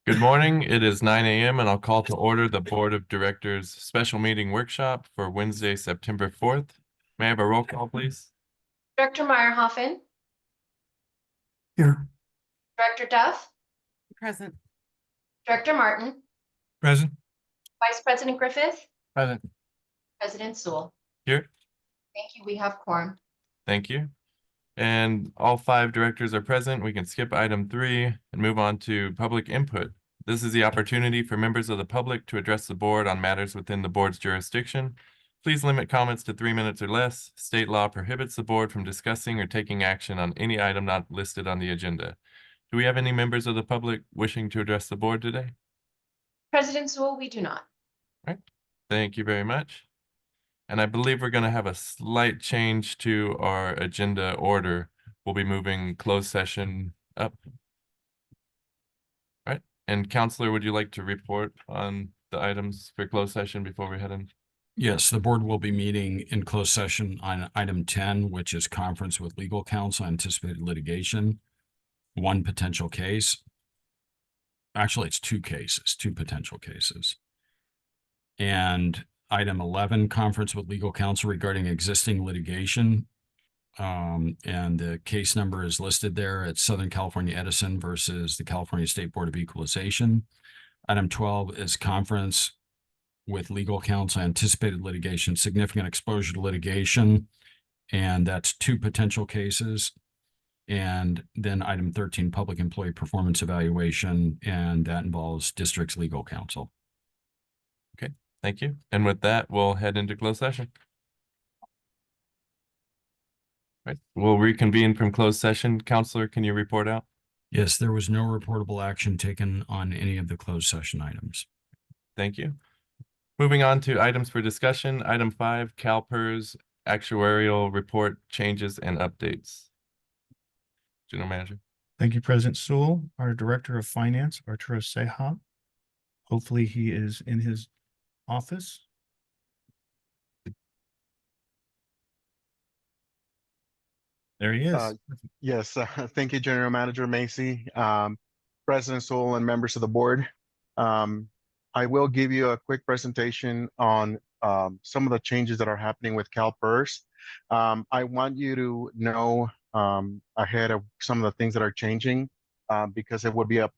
Good morning. It is 9 a.m. and I'll call to order the Board of Directors Special Meeting Workshop for Wednesday, September 4th. May I have a roll call, please? Director Meyerhoffen. Here. Director Duff. Present. Director Martin. Present. Vice President Griffith. Present. President Sewell. Here. Thank you. We have quorum. Thank you. And all 5 directors are present. We can skip item 3 and move on to public input. This is the opportunity for members of the public to address the board on matters within the board's jurisdiction. Please limit comments to 3 minutes or less. State law prohibits the board from discussing or taking action on any item not listed on the agenda. Do we have any members of the public wishing to address the board today? President Sewell, we do not. All right. Thank you very much. And I believe we're going to have a slight change to our agenda order. We'll be moving closed session up. All right. And Counselor, would you like to report on the items for closed session before we head in? Yes, the board will be meeting in closed session on item 10, which is conference with legal counsel, anticipated litigation, 1 potential case. Actually, it's 2 cases, 2 potential cases. And item 11, conference with legal counsel regarding existing litigation. And the case number is listed there. It's Southern California Edison versus the California State Board of Equalization. Item 12 is conference with legal counsel, anticipated litigation, significant exposure to litigation. And that's 2 potential cases. And then item 13, public employee performance evaluation, and that involves district's legal counsel. Okay, thank you. And with that, we'll head into closed session. All right, we'll reconvene from closed session. Counselor, can you report out? Yes, there was no reportable action taken on any of the closed session items. Thank you. Moving on to items for discussion. Item 5, CalPERS actuarial report changes and updates. General Manager. Thank you, President Sewell. Our Director of Finance, Arturo Ceja. Hopefully he is in his office. There he is. Yes, thank you, General Manager Macy, President Sewell, and members of the board. I will give you a quick presentation on some of the changes that are happening with CalPERS. I want you to know ahead of some of the things that are changing, because it would be a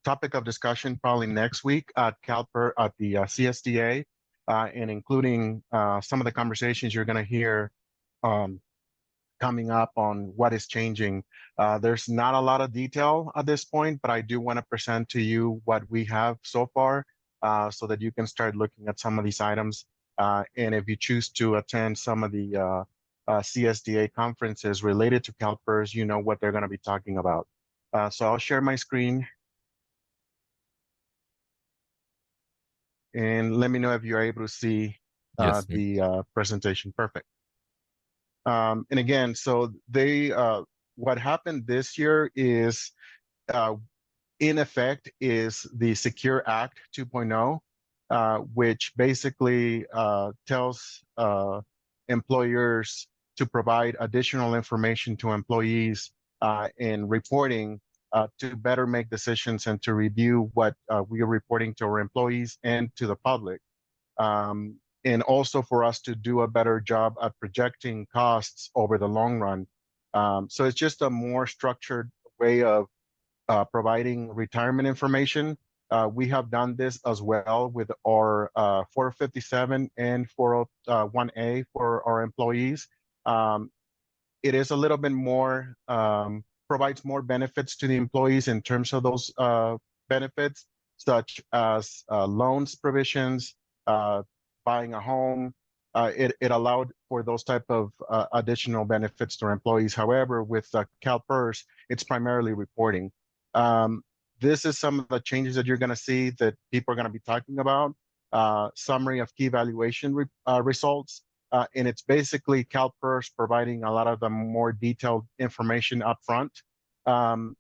topic of discussion probably next week at CalPERS at the CSDA, and including some of the conversations you're going to hear coming up on what is changing. There's not a lot of detail at this point, but I do want to present to you what we have so far, so that you can start looking at some of these items. And if you choose to attend some of the CSDA conferences related to CalPERS, you know what they're going to be talking about. So I'll share my screen. And let me know if you're able to see Yes, the presentation. Perfect. And again, so what happened this year is, in effect, is the Secure Act 2.0, which basically tells employers to provide additional information to employees in reporting to better make decisions and to review what we are reporting to our employees and to the public. And also for us to do a better job at projecting costs over the long run. So it's just a more structured way of providing retirement information. We have done this as well with our 457 and 401A for our employees. It is a little bit more, provides more benefits to the employees in terms of those benefits, such as loans provisions, buying a home. It allowed for those type of additional benefits to our employees. However, with CalPERS, it's primarily reporting. This is some of the changes that you're going to see that people are going to be talking about. Summary of key evaluation results. And it's basically CalPERS providing a lot of the more detailed information up front. And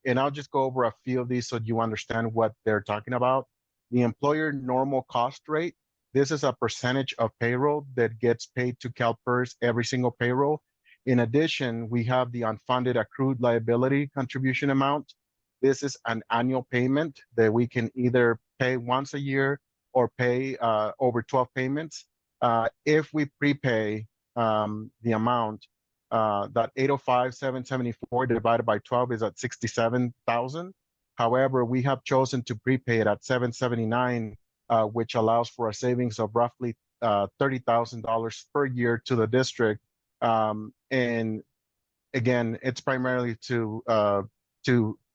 I'll just go over a few of these so you understand what they're talking about. The employer normal cost rate. This is a percentage of payroll that gets paid to CalPERS every single payroll. In addition, we have the unfunded accrued liability contribution amount. This is an annual payment that we can either pay once a year or pay over 12 payments. If we prepay the amount, that 805,774 divided by 12 is at 67,000. However, we have chosen to prepay it at 779, which allows for a savings of roughly $30,000 per year to the district. And again, it's primarily to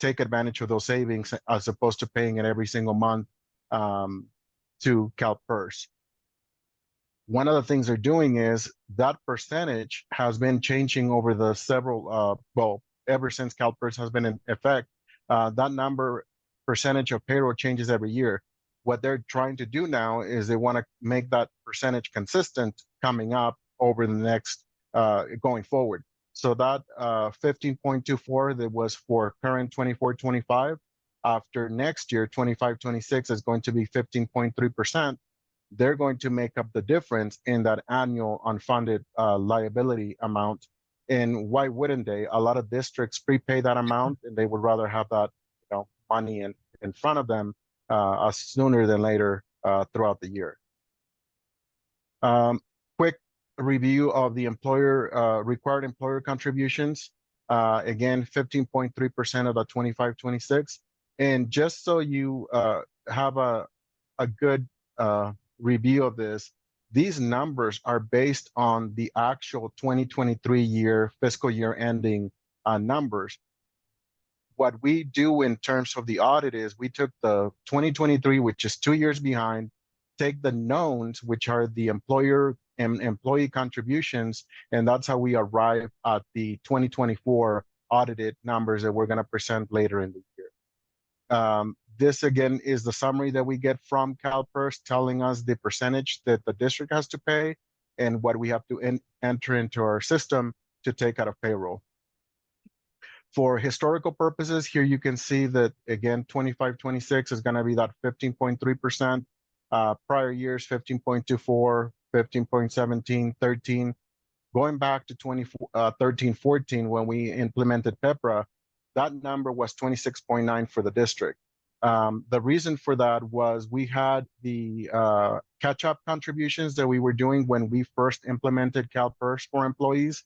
take advantage of those savings as opposed to paying it every single month to CalPERS. One of the things they're doing is that percentage has been changing over the ever since CalPERS has been in effect. That number percentage of payroll changes every year. What they're trying to do now is they want to make that percentage consistent coming up over the next going forward. So that 15.24 that was for current 24-25, after next year 25-26 is going to be 15.3%. They're going to make up the difference in that annual unfunded liability amount. And why wouldn't they? A lot of districts prepay that amount, and they would rather have that, money in front of them sooner than later throughout the year. Quick review of the required employer contributions. Again, 15.3% of the 25-26. And just so you have a good review of this, these numbers are based on the actual 2023 fiscal year ending numbers. What we do in terms of the audit is we took the 2023, which is 2 years behind, take the knowns, which are the employer and employee contributions, and that's how we arrive at the 2024 audited numbers that we're going to present later in the year. This again is the summary that we get from CalPERS telling us the percentage that the district has to pay and what we have to enter into our system to take out of payroll. For historical purposes, here you can see that again, 25-26 is going to be that 15.3%. Prior years, 15.24, 15.17, 13. Going back to 13-14, when we implemented PEPRA, that number was 26.9 for the district. The reason for that was we had the catch-up contributions that we were doing when we first implemented CalPERS for employees,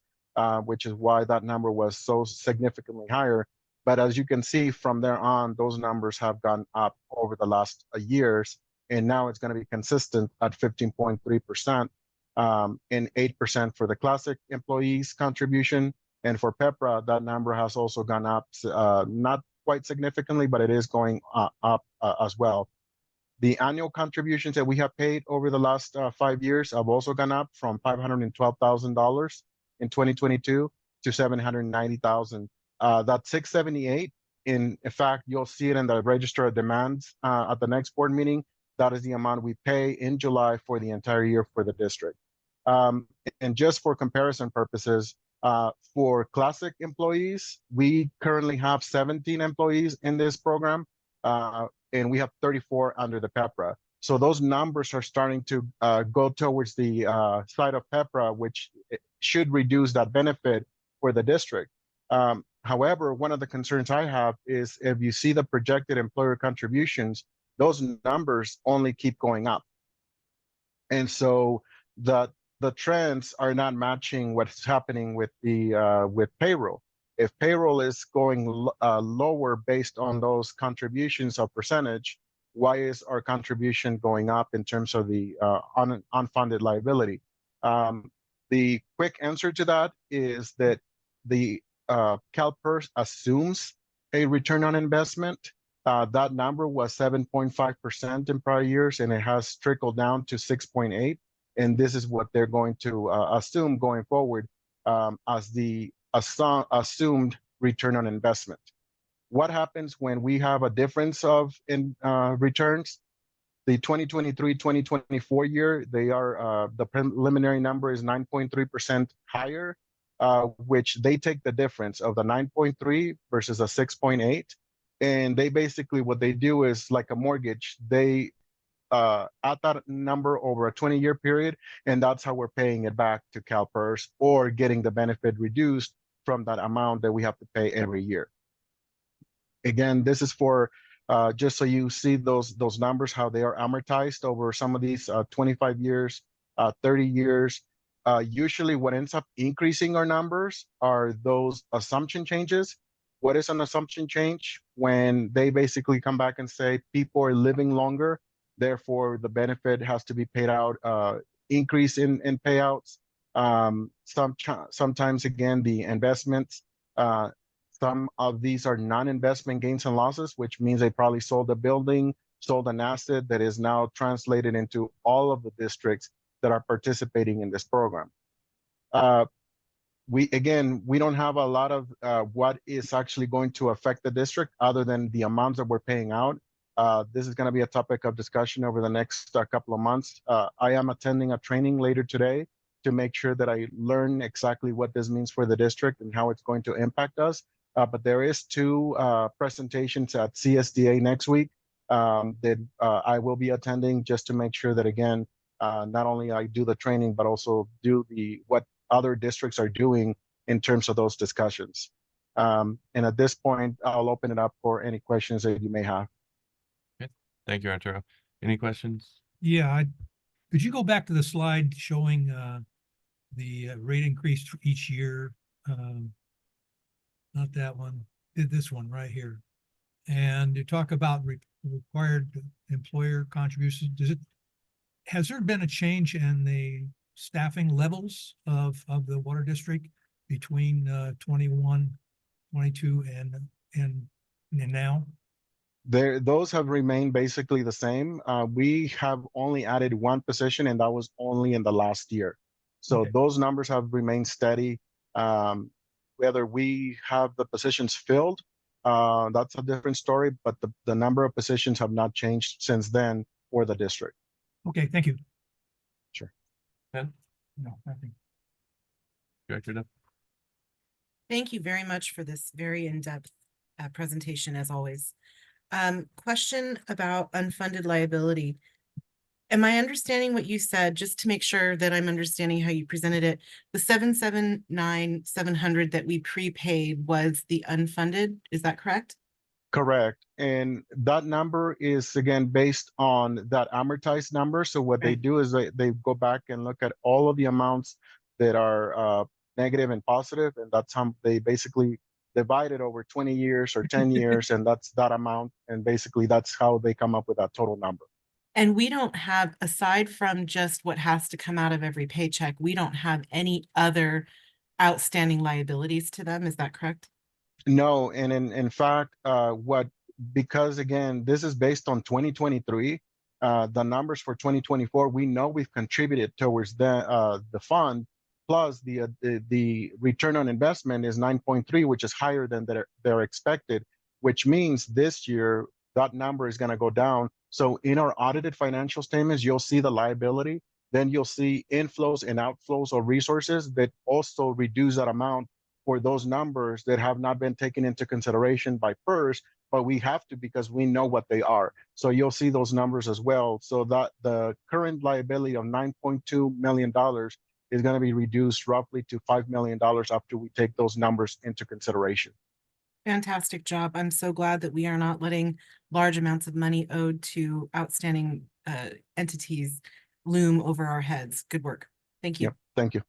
which is why that number was so significantly higher. But as you can see from there on, those numbers have gone up over the last years, and now it's going to be consistent at 15.3% and 8% for the classic employees contribution. And for PEPRA, that number has also gone up, not quite significantly, but it is going up as well. The annual contributions that we have paid over the last 5 years have also gone up from $512,000 in 2022 to $790,000. That 678, in fact, you'll see it in the register of demands at the next board meeting. That is the amount we pay in July for the entire year for the district. And just for comparison purposes, for classic employees, we currently have 17 employees in this program, and we have 34 under the PEPRA. So those numbers are starting to go towards the side of PEPRA, which should reduce that benefit for the district. However, one of the concerns I have is if you see the projected employer contributions, those numbers only keep going up. And so the trends are not matching what's happening with the with payroll. If payroll is going lower based on those contributions of percentage, why is our contribution going up in terms of the unfunded liability? The quick answer to that is that the CalPERS assumes a return on investment. That number was 7.5% in prior years, and it has trickled down to 6.8%. And this is what they're going to assume going forward as the assumed return on investment. What happens when we have a difference in returns? The 2023-2024 year, they are the preliminary number is 9.3% higher, which they take the difference of the 9.3 versus a 6.8. And they basically, what they do is like a mortgage, they add that number over a 20-year period, and that's how we're paying it back to CalPERS or getting the benefit reduced from that amount that we have to pay every year. Again, this is for just so you see those numbers, how they are amortized over some of these 25 years, 30 years. Usually what ends up increasing our numbers are those assumption changes. What is an assumption change? When they basically come back and say people are living longer, therefore the benefit has to be paid out, increase in payouts. Sometimes again, the investments, some of these are non-investment gains and losses, which means they probably sold a building, sold an asset that is now translated into all of the districts that are participating in this program. We don't have a lot of what is actually going to affect the district other than the amounts that we're paying out. This is going to be a topic of discussion over the next couple of months. I am attending a training later today to make sure that I learn exactly what this means for the district and how it's going to impact us. But there is two presentations at CSDA next week that I will be attending just to make sure that, again, not only I do the training, but also do what other districts are doing in terms of those discussions. And at this point, I'll open it up for any questions that you may have. Thank you, Arturo. Any questions? Yeah, could you go back to the slide showing the rate increase for each year? Not that one, this one right here. And you talk about required employer contributions. Has there been a change in the staffing levels of the water district between 21, 22 and now? Those have remained basically the same. We have only added one position, and that was only in the last year. So Okay. those numbers have remained steady. Whether we have the positions filled, that's a different story, but the number of positions have not changed since then for the district. Okay, thank you. Sure. Ken? No, nothing. Director Duff? Thank you very much for this very in-depth presentation, as always. Question about unfunded liability. Am I understanding what you said, just to make sure that I'm understanding how you presented it? The 779,700 that we prepaid was the unfunded, is that correct? Correct. And that number is, again, based on that amortized number. So what they Right. do is they go back and look at all of the amounts that are negative and positive, and that's how they basically divide it over 20 years or 10 years, and that's that amount. And basically that's how they come up with that total number. And we don't have, aside from just what has to come out of every paycheck, we don't have any other outstanding liabilities to them, is that correct? No, and in fact, because again, this is based on 2023, the numbers for 2024, we know we've contributed towards the fund, plus the return on investment is 9.3, which is higher than they're expected, which means this year that number is going to go down. So in our audited financial statements, you'll see the liability, then you'll see inflows and outflows of resources that also reduce that amount for those numbers that have not been taken into consideration by PERS, but we have to because we know what they are. So you'll see those numbers as well. So that the current liability of $9.2 million is going to be reduced roughly to $5 million after we take those numbers into consideration. Fantastic job. I'm so glad that we are not letting large amounts of money owed to outstanding entities loom over our heads. Good work. Thank you. Yep. Thank you.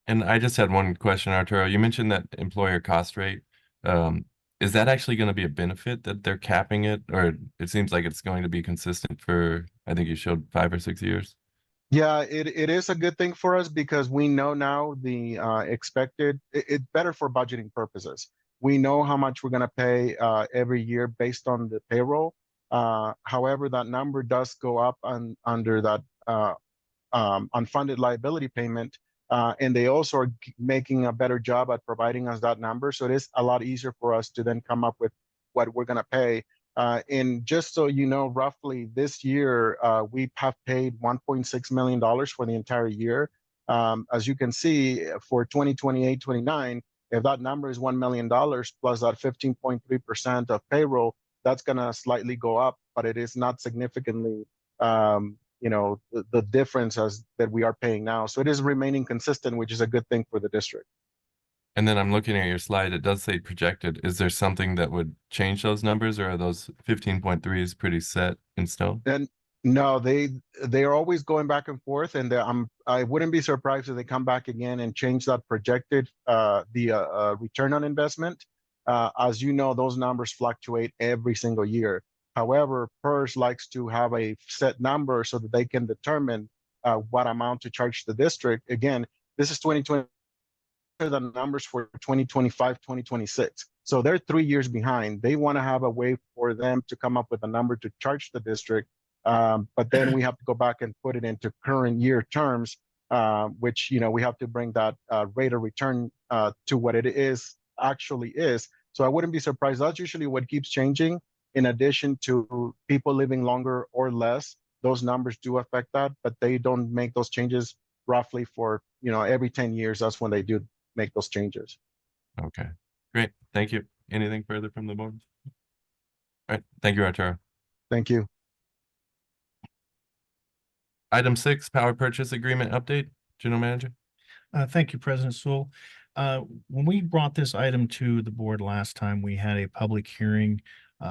And I just had one question, Arturo. You mentioned that employer cost rate. Is that actually going to be a benefit that they're capping it? Or it seems like it's going to be consistent for, I think you showed 5 or 6 years. Yeah, it is a good thing for us because we know now the expected, it's better for budgeting purposes. We know how much we're going to pay every year based on the payroll. However, that number does go up under that unfunded liability payment. And they also are making a better job at providing us that number. So it is a lot easier for us to then come up with what we're going to pay. And just so you know, roughly this year, we have paid $1.6 million for the entire year. As you can see, for 2028-29, if that number is $1 million plus that 15.3% of payroll, that's going to slightly go up, but it is not significantly, the difference that we are paying now. So it is remaining consistent, which is a good thing for the district. And then I'm looking at your slide, it does say projected. Is there something that would change those numbers, or are those 15.3s pretty set in stone? And no, they are always going back and forth, and I wouldn't be surprised if they come back again and change that projected return on investment. As you know, those numbers fluctuate every single year. However, PERS likes to have a set number so that they can determine what amount to charge the district. Again, this is 2020. The numbers for 2025, 2026. So they're 3 years behind. They want to have a way for them to come up with a number to charge the district. But then we have to go back and put it into current year terms, which, we have to bring that rate of return to what it actually is. So I wouldn't be surprised. That's usually what keeps changing. In addition to people living longer or less, those numbers do affect that, but they don't make those changes roughly for, every 10 years. That's when they do make those changes. Okay, great. Thank you. Anything further from the board? All right, thank you, Arturo. Thank you. Item 6, power purchase agreement update, General Manager. Thank you, President Sewell. When we brought this item to the board last time, we had a public hearing.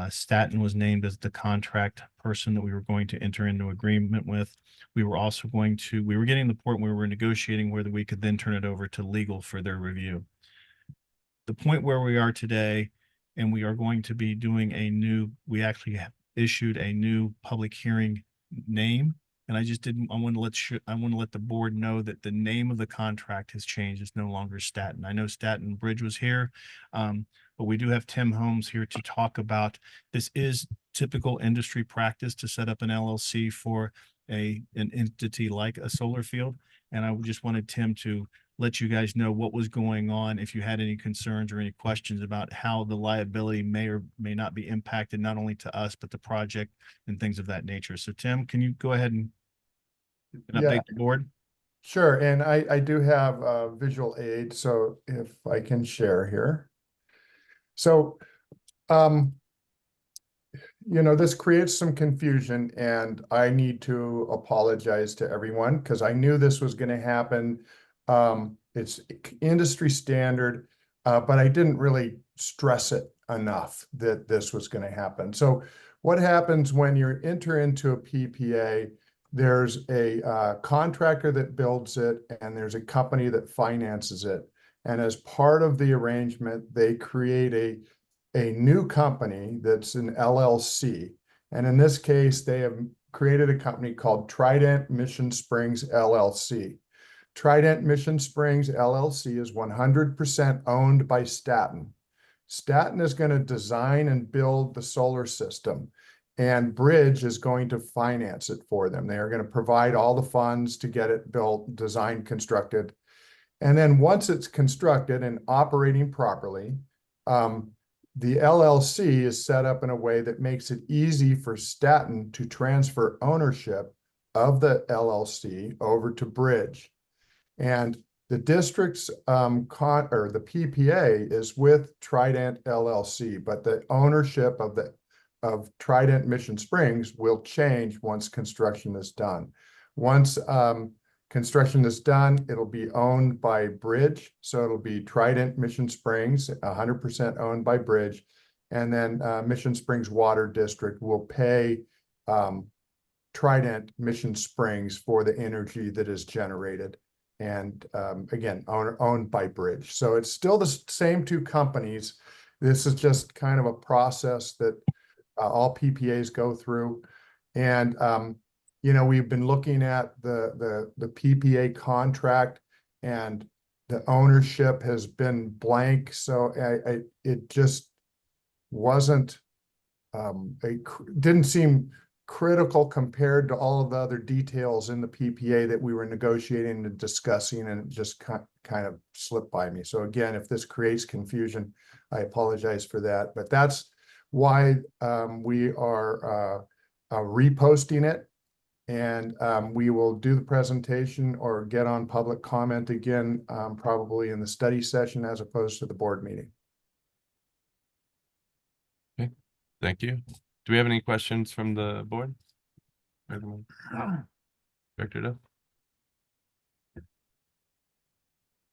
Staten was named as the contract person that we were going to enter into agreement with. We were also we were getting to the point where we were negotiating whether we could then turn it over to legal for their review. The point where we are today, and we are going to be doing we actually have issued a new public hearing name. And I want to let the board know that the name of the contract has changed. It's no longer Staten. I know Staten Bridge was here, but we do have Tim Holmes here to talk about, this is typical industry practice to set up an LLC for an entity like a solar field. And I just wanted Tim to let you guys know what was going on, if you had any concerns or any questions about how the liability may or may not be impacted, not only to us, but the project and things of that nature. So Tim, can you go ahead and update the board? Sure, and I do have a visual aid, so if I can share here. So, this creates some confusion, and I need to apologize to everyone because I knew this was going to happen. It's industry standard, but I didn't really stress it enough that this was going to happen. So what happens when you enter into a PPA? There's a contractor that builds it, and there's a company that finances it. And as part of the arrangement, they create a new company that's an LLC. And in this case, they have created a company called Trident Mission Springs LLC. Trident Mission Springs LLC is 100% owned by Staten. Staten is going to design and build the solar system, and Bridge is going to finance it for them. They are going to provide all the funds to get it built, designed, constructed. And then once it's constructed and operating properly, the LLC is set up in a way that makes it easy for Staten to transfer ownership of the LLC over to Bridge. And the district's the PPA is with Trident LLC, but the ownership of Trident Mission Springs will change once construction is done. Once construction is done, it'll be owned by Bridge. So it'll be Trident Mission Springs, 100% owned by Bridge. And then Mission Springs Water District will pay Trident Mission Springs for the energy that is generated. And again, owned by Bridge. So it's still the same two companies. This is just kind of a process that all PPAs go through. And we've been looking at the PPA contract, and the ownership has been blank. So it just wasn't, didn't seem critical compared to all of the other details in the PPA that we were negotiating and discussing, and it just kind of slipped by me. So again, if this creates confusion, I apologize for that, but that's why we are reposting it. And we will do the presentation or get on public comment again, probably in the study session as opposed to the board meeting. Okay, thank you. Do we have any questions from the board? Director Duff?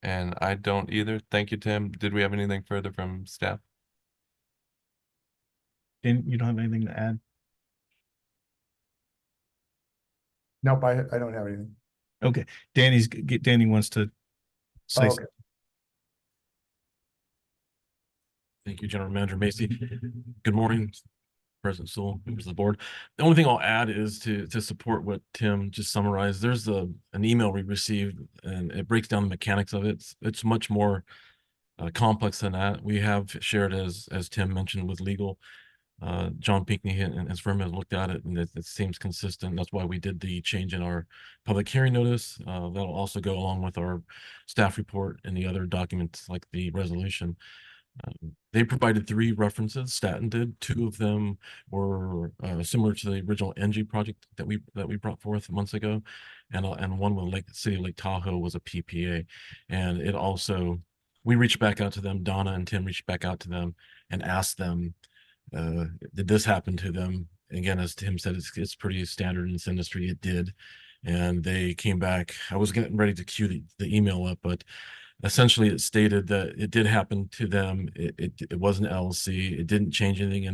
And I don't either. Thank you, Tim. Did we have anything further from staff? And you don't have anything to add? Nope, I don't have anything. Okay, Danny wants to say Okay. something. Thank you, General Manager Macy. Good morning, President Sewell, members of the board. The only thing I'll add is to support what Tim just summarized. There's an email we received and it breaks down the mechanics of it. It's much more complex than that. We have shared, as Tim mentioned, with legal. John Pinckney and his firm has looked at it and it seems consistent. That's why we did the change in our public hearing notice. That'll also go along with our staff report and the other documents like the resolution. They provided 3 references. Staten did. 2 of them were similar to the original NG project that we brought forth months ago, and one with City of Lake Tahoe was a PPA, and it also we reached back out to them. Donna and Tim reached back out to them and asked them, did this happen to them? Again, as Tim said, it's pretty standard in this industry. It did, and they came back. I was getting ready to cue the email up, but essentially it stated that it did happen to them. It was an LLC. It didn't change anything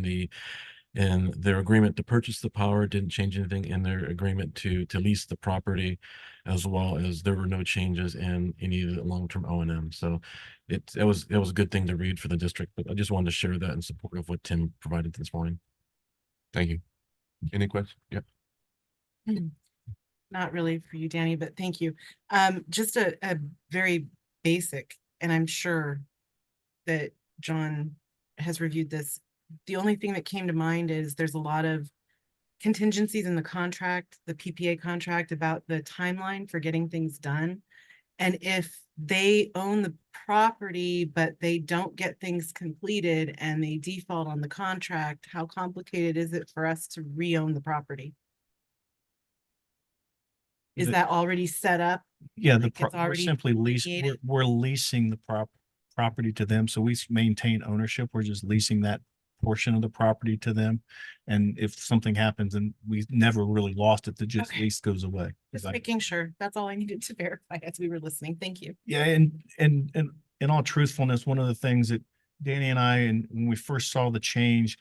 in their agreement to purchase the power. It didn't change anything in their agreement to lease the property, as well as there were no changes in any of the long-term O&M. So it was a good thing to read for the district, but I just wanted to share that in support of what Tim provided this morning. Thank you. Any questions? Yep. Not really for you, Danny, but thank you. Just a very basic, and I'm sure that John has reviewed this. The only thing that came to mind is there's a lot of contingencies in the contract, the PPA contract, about the timeline for getting things done. And if they own the property, but they don't get things completed and they default on the contract, how complicated is it for us to re-own the property? Is that already set up? Yeah, Like, it's we're already simply created? we're leasing the property to them, so we maintain ownership. We're just leasing that portion of the property to them. And if something happens and we never really lost it, the just Okay. lease goes away. Just making sure. That's all I needed to verify as we were listening. Thank you. Yeah, and in all truthfulness, one of the things that Danny and I, and when we first saw the change,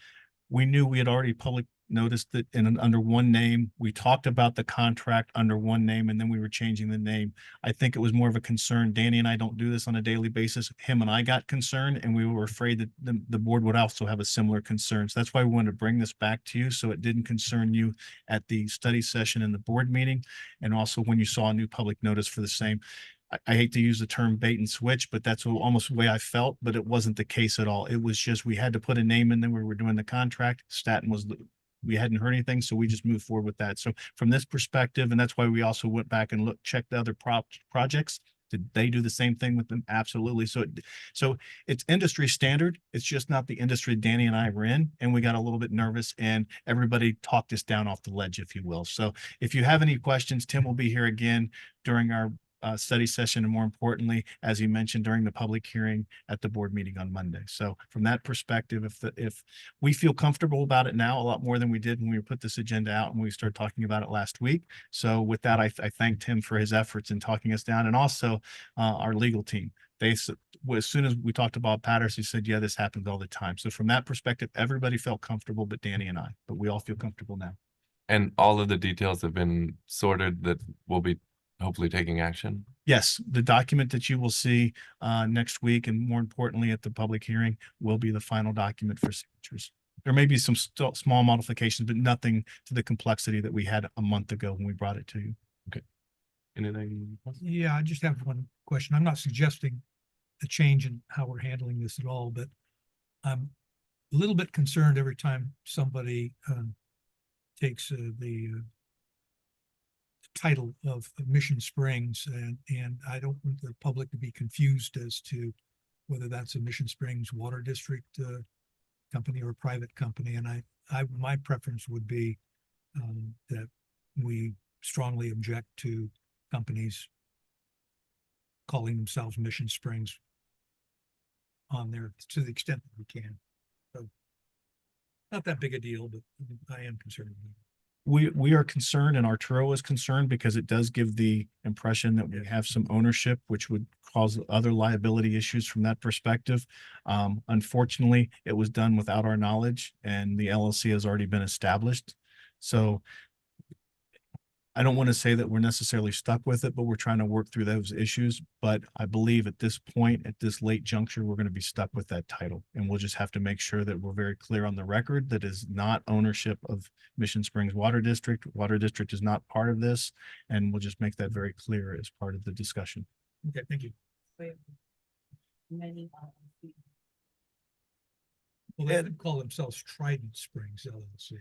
we knew we had already public noticed that under one name. We talked about the contract under one name, and then we were changing the name. I think it was more of a concern. Danny and I don't do this on a daily basis. Him and I got concerned, and we were afraid that the board would also have a similar concern. So that's why we wanted to bring this back to you, so it didn't concern you at the study session in the board meeting, and also when you saw a new public notice for the same. I hate to use the term bait and switch, but that's almost the way I felt, but it wasn't the case at all. It was just, we had to put a name in there. We were doing the contract. Staten was, we hadn't heard anything, so we just moved forward with that. So from this perspective, and that's why we also went back and checked the other projects. Did they do the same thing with them? Absolutely. So it's industry standard. It's just not the industry Danny and I were in, and we got a little bit nervous, and everybody talked us down off the ledge, if you will. So if you have any questions, Tim will be here again during our study session, and more importantly, as you mentioned, during the public hearing at the board meeting on Monday. So from that perspective, if we feel comfortable about it now, a lot more than we did when we put this agenda out and we started talking about it last week. So with that, I thanked him for his efforts in talking us down, and also our legal team. They, as soon as we talked about Patterson, he said, yeah, this happens all the time. So from that perspective, everybody felt comfortable, but Danny and I, but we all feel comfortable now. And all of the details have been sorted that will be hopefully taking action. Yes, the document that you will see next week, and more importantly at the public hearing, will be the final document for signatures. There may be some small modifications, but nothing to the complexity that we had a month ago when we brought it to you. Okay. Anything else? Yeah, I just have one question. I'm not suggesting a change in how we're handling this at all, but I'm a little bit concerned every time somebody takes the title of Mission Springs, and I don't want the public to be confused as to whether that's a Mission Springs Water District company or a private company. And my preference would be that we strongly object to companies calling themselves Mission Springs on there to the extent that we can. So not that big a deal, but I am concerned. We are concerned, and Arturo is concerned, because it does give the impression that we have some ownership, which would cause other liability issues from that perspective. Unfortunately, it was done without our knowledge, and the LLC has already been established. So I don't want to say that we're necessarily stuck with it, but we're trying to work through those issues. But I believe at this point, at this late juncture, we're going to be stuck with that title. And we'll just have to make sure that we're very clear on the record that is not ownership of Mission Springs Water District. Water District is not part of this. And we'll just make that very clear as part of the discussion. Okay, thank you. Well, they call themselves Trident Springs LLC.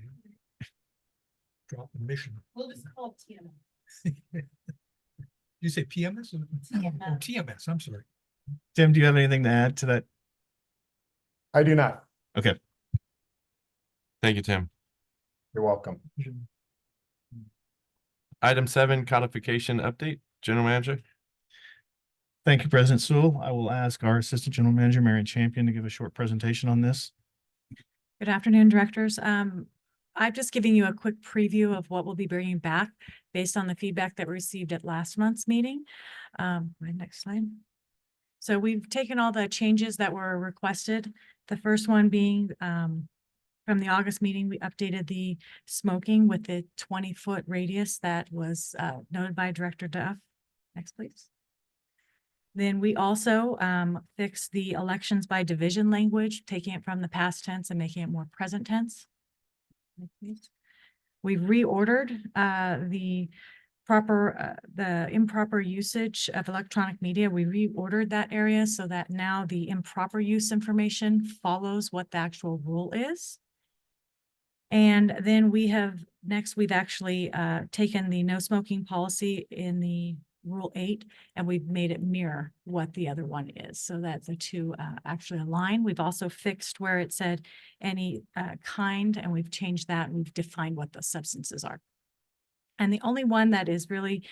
Drop the mission. We'll just call it TMS. You say PMS? TMS. Oh, TMS, I'm sorry. Tim, do you have anything to add to that? I do not. Okay. Thank you, Tim. You're welcome. Item 7, codification update. General Manager. Thank you, President Sewell. I will ask our Assistant General Manager, Marion Champion, to give a short presentation on this. Good afternoon, directors. I'm just giving you a quick preview of what we'll be bringing back based on the feedback that we received at last month's meeting. My next slide. So we've taken all the changes that were requested. The first one being from the August meeting, we updated the smoking with the 20-foot radius that was noted by Director Duff. Next, please. Then we also fixed the elections by division language, taking it from the past tense and making it more present tense. We've reordered the improper usage of electronic media. We reordered that area so that now the improper use information follows what the actual rule is. And then we've actually taken the no smoking policy in the Rule 8, and we've made it mirror what the other one is, so that the two actually align. We've also fixed where it said any kind, and we've changed that, and we've defined what the substances are. And the only one that is really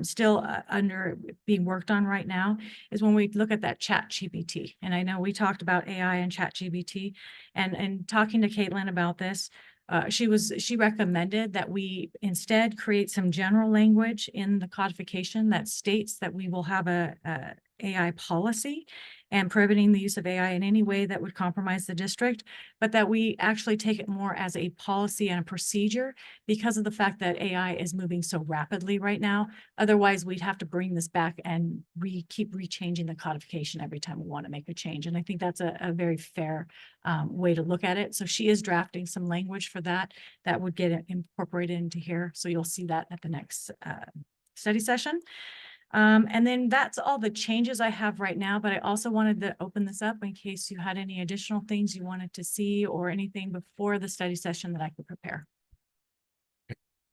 still under being worked on right now is when we look at that ChatGPT. And I know we talked about AI and ChatGPT, and talking to Caitlin about this, she recommended that we instead create some general language in the codification that states that we will have a AI policy and prohibiting the use of AI in any way that would compromise the district, but that we actually take it more as a policy and a procedure because of the fact that AI is moving so rapidly right now. Otherwise, we'd have to bring this back and keep rechanging the codification every time we want to make a change. And I think that's a very fair way to look at it. So she is drafting some language for that would get incorporated into here. So you'll see that at the next study session. And then that's all the changes I have right now, but I also wanted to open this up in case you had any additional things you wanted to see or anything before the study session that I could prepare.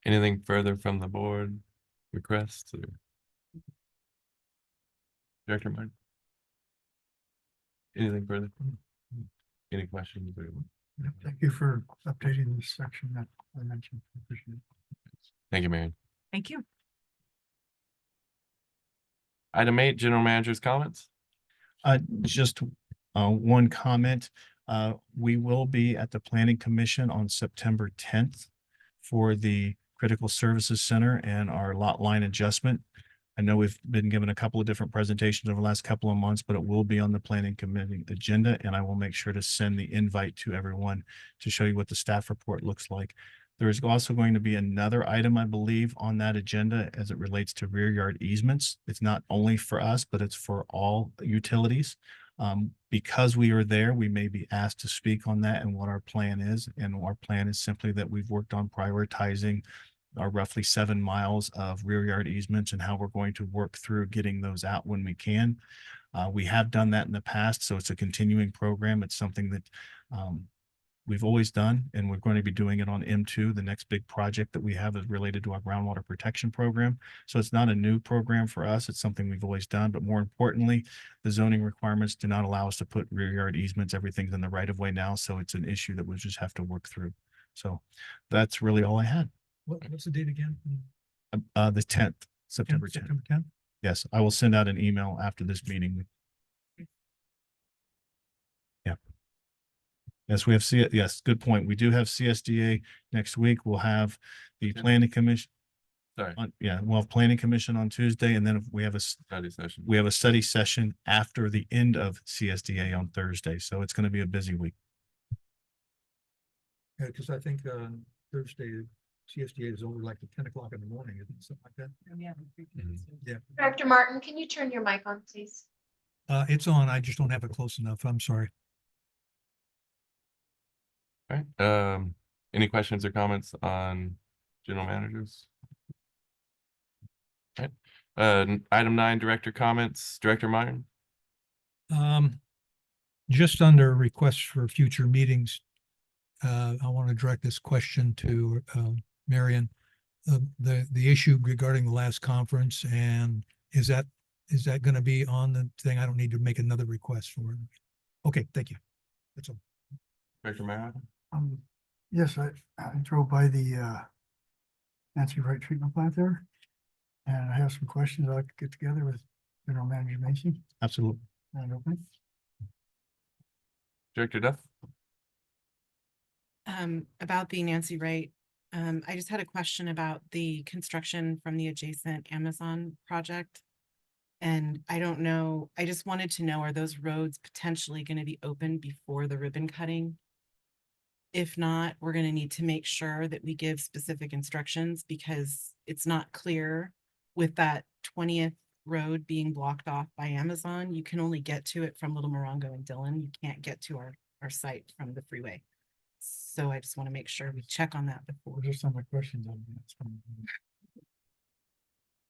Anything further from the board requests? Or... Director Martin? Anything further? Any questions? Or... Thank you for updating this section that I mentioned. Appreciate it. Thank you, Marion. Thank you. Item 8, General Manager's comments. Just one comment. We will be at the Planning Commission on September 10th for the Critical Services Center and our lot line adjustment. I know we've been given a couple of different presentations over the last couple of months, but it will be on the Planning Committee agenda, and I will make sure to send the invite to everyone to show you what the staff report looks like. There is also going to be another item, I believe, on that agenda as it relates to rear yard easements. It's not only for us, but it's for all utilities. Because we are there, we may be asked to speak on that and what our plan is. And our plan is simply that we've worked on prioritizing our roughly 7 miles of rear yard easements and how we're going to work through getting those out when we can. We have done that in the past, so it's a continuing program. It's something that we've always done, and we're going to be doing it on M2. The next big project that we have is related to our groundwater protection program. So it's not a new program for us. It's something we've always done. But more importantly, the zoning requirements do not allow us to put rear yard easements. Everything's in the right of way now. So it's an issue that we'll just have to work through. So that's really all I had. What's the date again? The 10th, September 10th. September 10th? Yes, I will send out an email after this meeting. Yeah. Yes, we have yes, good point. We do have CSDA next week. We'll have the Yeah. planning commission Sorry, we'll have planning commission on Tuesday, and then we have study session. we have a study session after the end of CSDA on Thursday. So it's going to be a busy week. Yeah, because I think Thursday, CSDA is over like at 10 o'clock in the morning, isn't it? Something like that. Yeah, Director Martin, can you turn your mic on, please? it's on. I just don't have it close enough. I'm sorry. All right, any questions or comments on general managers? All right, item 9, director comments, Director Martin. Just under requests for future meetings, I want to direct this question to Marion. The issue regarding the last conference, and is that going to be on the thing? I don't need to make another request for it. Okay, thank you. That's all. Director Mara. Yes, I drove by the Nancy Wright treatment plant there. And I have some questions I could get together with General Manager Macy Absolutely. and open. Director Duff. About the Nancy Wright, I just had a question about the construction from the adjacent Amazon project. And I don't know, I just wanted to know, are those roads potentially going to be open before the ribbon cutting? If not, we're going to need to make sure that we give specific instructions, because it's not clear with that 20th road being blocked off by Amazon. You can only get to it from Little Morongo and Dillon. You can't get to our site from the freeway. So I just want to make sure we check on that before. Those are some of my questions on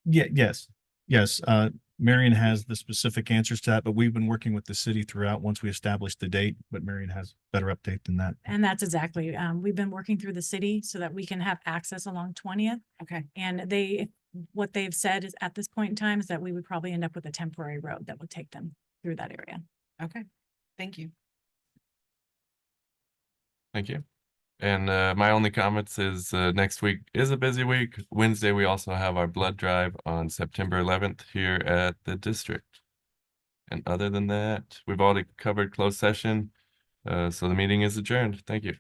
that. Yes. Marion has the specific answers to that, but we've been working with the city throughout once we established the date, but Marion has better update than that. And that's exactly, we've been working through the city so that we can have access along 20th. Okay, And what they've said is at this point in time is that we would probably end up with a temporary road that would take them through that area. okay. Thank you. Thank you. And my only comments is next week is a busy week. Wednesday, we also have our blood drive on September 11th here at the district. And other than that, we've already covered closed session. So the meeting is adjourned. Thank you.